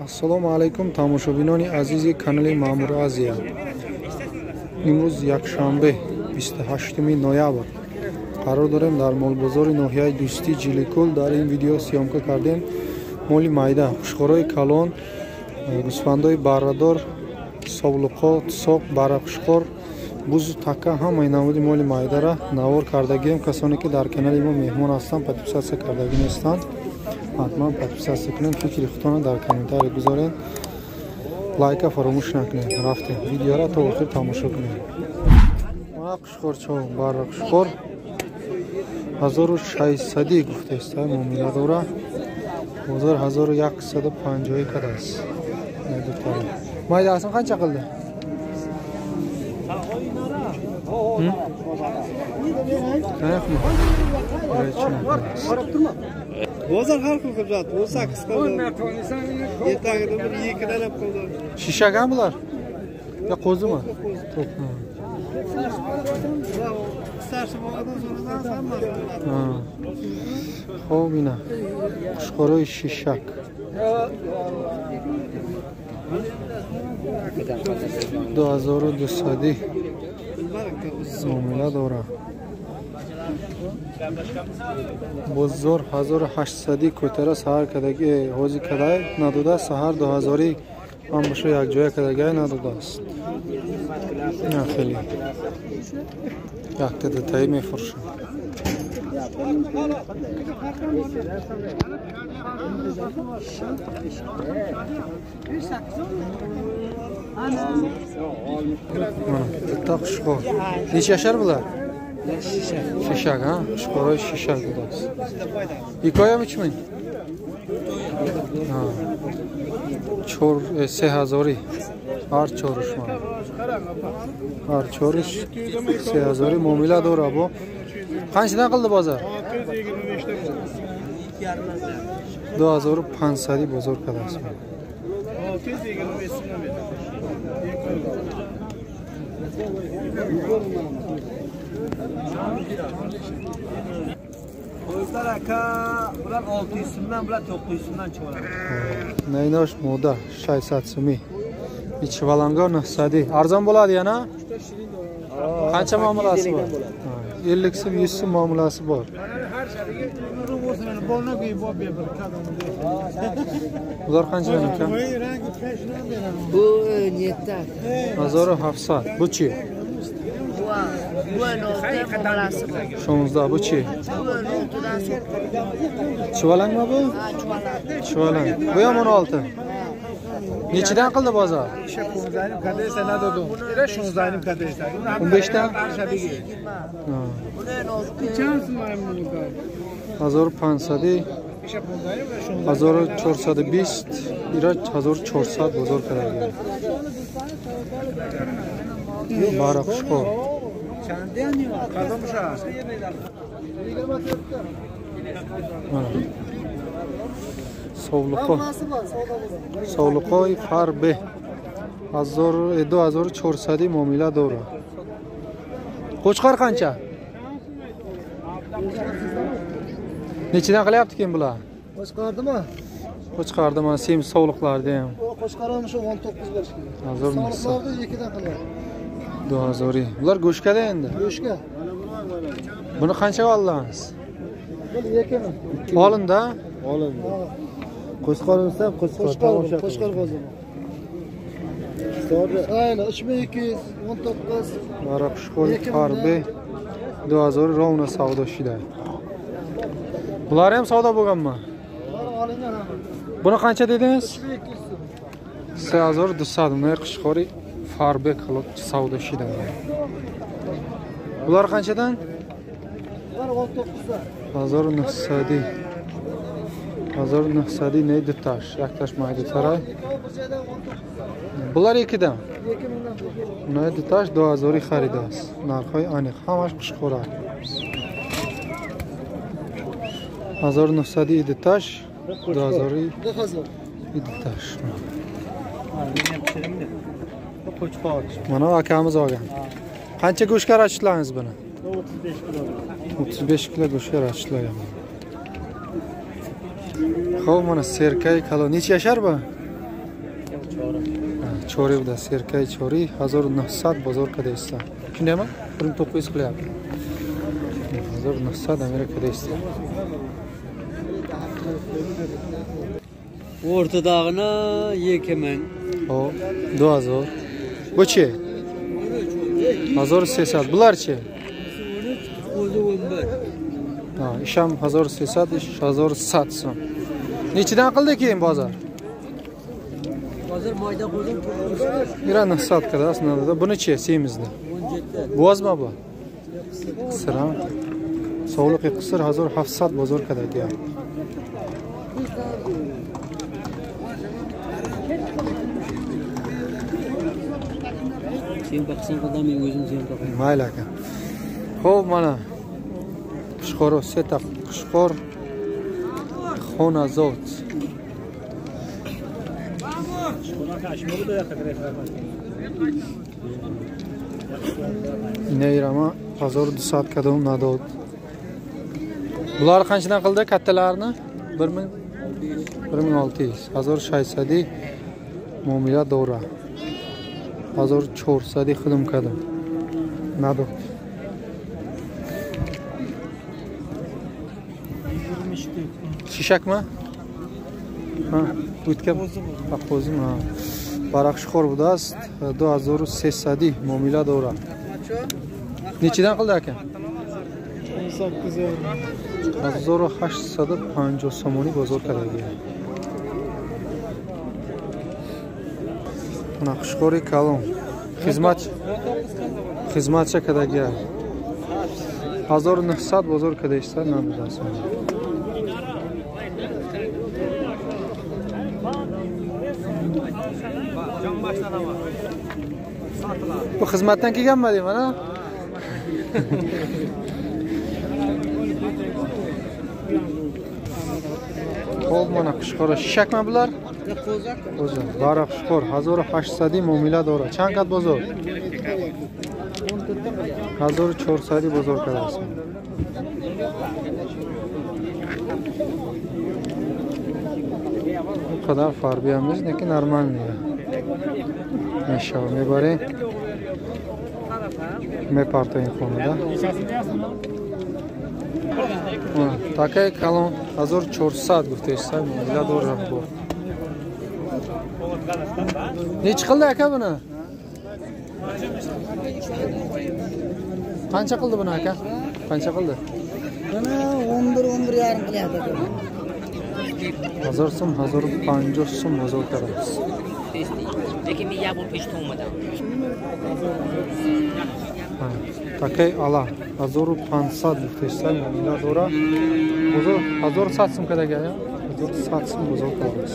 Assalomu alaykum tomoshabinoni azizi kanali Ma'mur Aziya. Imroz yakshanbe 28 noyabr qaror дорем дар молбозори ноҳияи Дӯстӣ Ҷиликӯл дар ин видео сиёмка кардем моли майда хушхораи калон гӯсфандои баррадор совлуқо тусоқ барақушхор бузу така ҳамаи намуди моли майдара навор кардагием. Касоне ки дар канали мо меҳмон ҳастанд подписатсия кардаги нестанд ҳатман подписатсия кунед, фикри худтонро дар комментария гузоред, лайка фаромӯш накунед. Рафтем видеоро то охир тамошо кунед. Қушхорчо барақушхор 1600 гуфтест муомила дора, бозор 1150 кадаст. Майда аслан қанча қилди? Bozor hal qilib жатdi. 18 qildi. Ertagida bir 2 danab qildi. Shishagan bular? Ya qo'zimi? To'q. Starshi bo'lgandan so'radan hammasi. Xo'p, ina. Qushqoroy shishak. $2200 muomala dora. Bozor 1800 ko'tara sahar kadagi hozir kaday nadoda sahar 2000 ham shu yak joya kadagi nadoda است. نه خیلی yakta detay mefursh. Taqshqo. Necha yashar bular? Shishak, ha? Qushqoroy shishak budas. Hikoyam 3000. Ha. Chor 3000. Har chorish mana. Har chorish 3000 muomala dora bu. Qanchadan qildi bozor? 2500 bozor qilasiz. 625. Qo'ylar aka, bular 600 so'mdan, bular 900 so'mdan chiqadi. Naynosh moda 600 so'm. İçi valangor 900. Arzon bo'ladi yana? Qancha muomalasi bor? 50 so'm 100 so'm muomalasi bor. Ular qanchadan ekan? Bu niyatda 1700. Bu-chi? Bu 16 bu-chi? Chivalangmi bu? Ha, chuvalang. Chivalang. Bu ham 16. Nechidan qildi bozor? 15 kadaysa nadodu. 16 kadaysa. 15 dan? Ha. 1500 1420 ira 1400 bozor qiladi. Baraqshqor. Совлуқои фарбе 2400 muomala dora. Qo'chqor qancha? Nechidan qilyapti kim bular? Qo'chqordimi? Qo'chqorda mana semiz sovliqlarda ham. Qo'chqorni shu 19 berish kerak. Sovliqlarda 2 dan qilyapti. 2000. Bular go'shkada endi. Go'shka. Buni qanchaga oldingiz? Bu yekimi? Olinda? Olindi. Qo'chqorinsa Qo'chqor bozor. Aynen 3200 19 Baraqshqoy farbe 2000 rovna savdo shida. Bular ham savdo bo'lganmi? Olingan ham. Buni qancha dedingiz? 3200. 3200 bunday qishqori farbe qilib savdo shida. Bular qanchadan? Bular 19 1900. 1900 neydi taş? Yaktaş mayda saray. Bular 2dan. 2000 Neydi taş 2000 xaridas. Narxoy aniq. Hamash qushqora. 1900 idi taş. 2000 idi taş. Mana akamiz olgan. Qancha go'shka rachitlangiz buni? 35 kilo. 35 kilo go'shka rachitlagan. Xo'p, mana serkay kalon necha yashar bu? Chori bu da serkay chori 1900 bozor kadaysa. Shundaymi? 1900 qilyapti. 1900 Amerikadaysa. O'rtadag'ini yekaman. O 2000. Buchi? 1300. Bularchi? O'zi 11. Ha, isham 1300, ish 1100 so'm. Nechidan qildi keyin bozor? Hozir mayda qo'ydim, to'g'ri. Mira 900 kada aslında. Buni-chi semizdi? 17. Bo'zmi bu? Qisir. Sog'liqli qisir 1700 bozor kada gap. Sen baqsan qadam men o'zim sen baqaman. Mayli aka. Xo'p, mana Qushqor setaq, Qushqor Xonazot. Neyrama 1200 kadom nadod. Bular qanchadan qildi kattalarni? 1600. 1600 muomala dora. 1400 xidim kadom. Nadod. Shishakmi? Ha, o'tgan paqozim ha. Baraqshxor budast 2300 muomala dora. Nechidan qildi aka? 1850 somoni bozor kadagi. Mana Qushqori kalon. Xizmatcha kadagi. 1900 bozor kadaysa nabudasi. Bu xizmatdan kelganmi deyman ha? Xo'p, mana Qushqor shishakmi bular? O'zi, bariq Qushqor 1800 muomala dora. Chanqat bozor. 1400 bozor kadasi. Bu kadar farbi ham emas, lekin normalniy. Meshav mebaring. Mepartayın konuda. Takay kalon 1400 gufteysa muomala dora bu. Ne qildi aka buni? Qancha qildi buni aka? Qancha qildi? Buni 11 yarim qilyapti. 1000 so'm, 1050 so'm bozor qilamiz. Lekin men yabul peshta olmadim. Takay ala 1500 gufteysa muomala dora. Bozor 1000 so'm kadagi ya. 1000 so'm bozor qilamiz.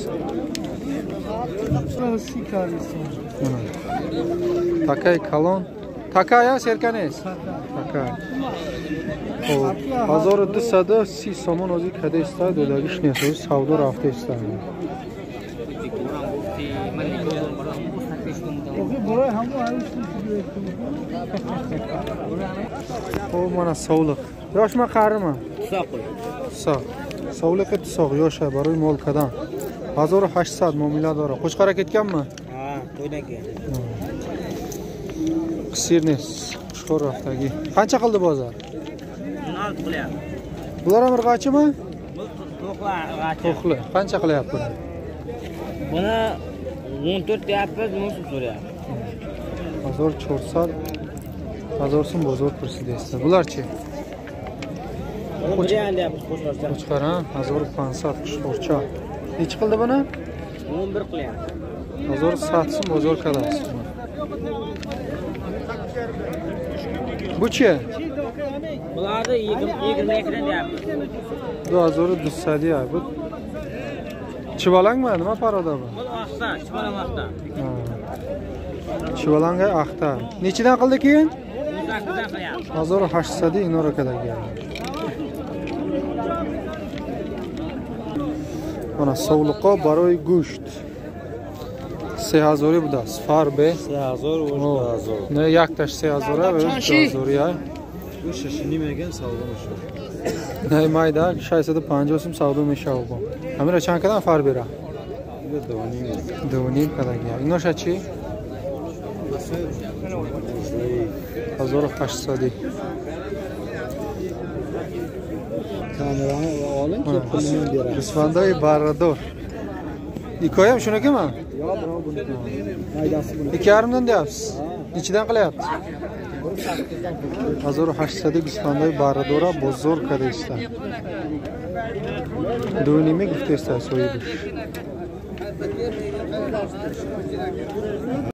Takay kalon. Takay ya serkanes. Takay. O 1230 somon o'zi kadaysa dodagi shnesoy savdo rafta istadi. O mana sog'liq. Yoshmi, qarimi? Tusoq qo'y. Tusoq. Sog'liqi tusoq yoshlar baroy molkadan. 1800 muomala dora. Qo'chqara ketganmi? Ha, qo'ydan keyin. Qisirnes Qushqor raftagi. Qancha qildi bozor? 16 qilyapti. Bular ham irg'achimi? To'qlar. To'qli. Qancha qilyapti? Buni 14 deyapmiz, 10 so'm so'rayapti. 1400 1000 so'm bozor kursi deysiz. Bularchi? Qo'chagan deyapmiz, qo'shlarcha. Qo'chqar ha 1500 Qushqorcha. Nechi qildi buni? 11 qilyapti. 1700 so'm bozor kadasi. Buchi? Bularni 22 dan deyapmiz. 2200 ya. Bu Chivalangmi? Nima paroda bu? Bu oqsa, chiqaramoqda. Chivalanga axta. Nechidan qildi keyin? 18 dan qilyapti. 1800 inora kadagi. Mana sog'liqo baroy go'sht. 3000 budasi. Farbe. 3000 Ne yaktaş 3000 ve 3000 ya. Bu shishini megan savdo shu. Ne mayda 650 so'm savdo meshav bu. Amira chankadan far bera. 2.5 kadar. Inoşa çi? 1800. Kamerani oling, kelib pulini beramiz. Isfandoy barador. Ikoyam shunakimi? Yo'q, birov buniki. Maydasi buniki. 2.5dan deyapsiz. Ichidan qilyapti. 1800 Isfandoy baradora bozorka deyishlar. 2.5 gufta so'yib.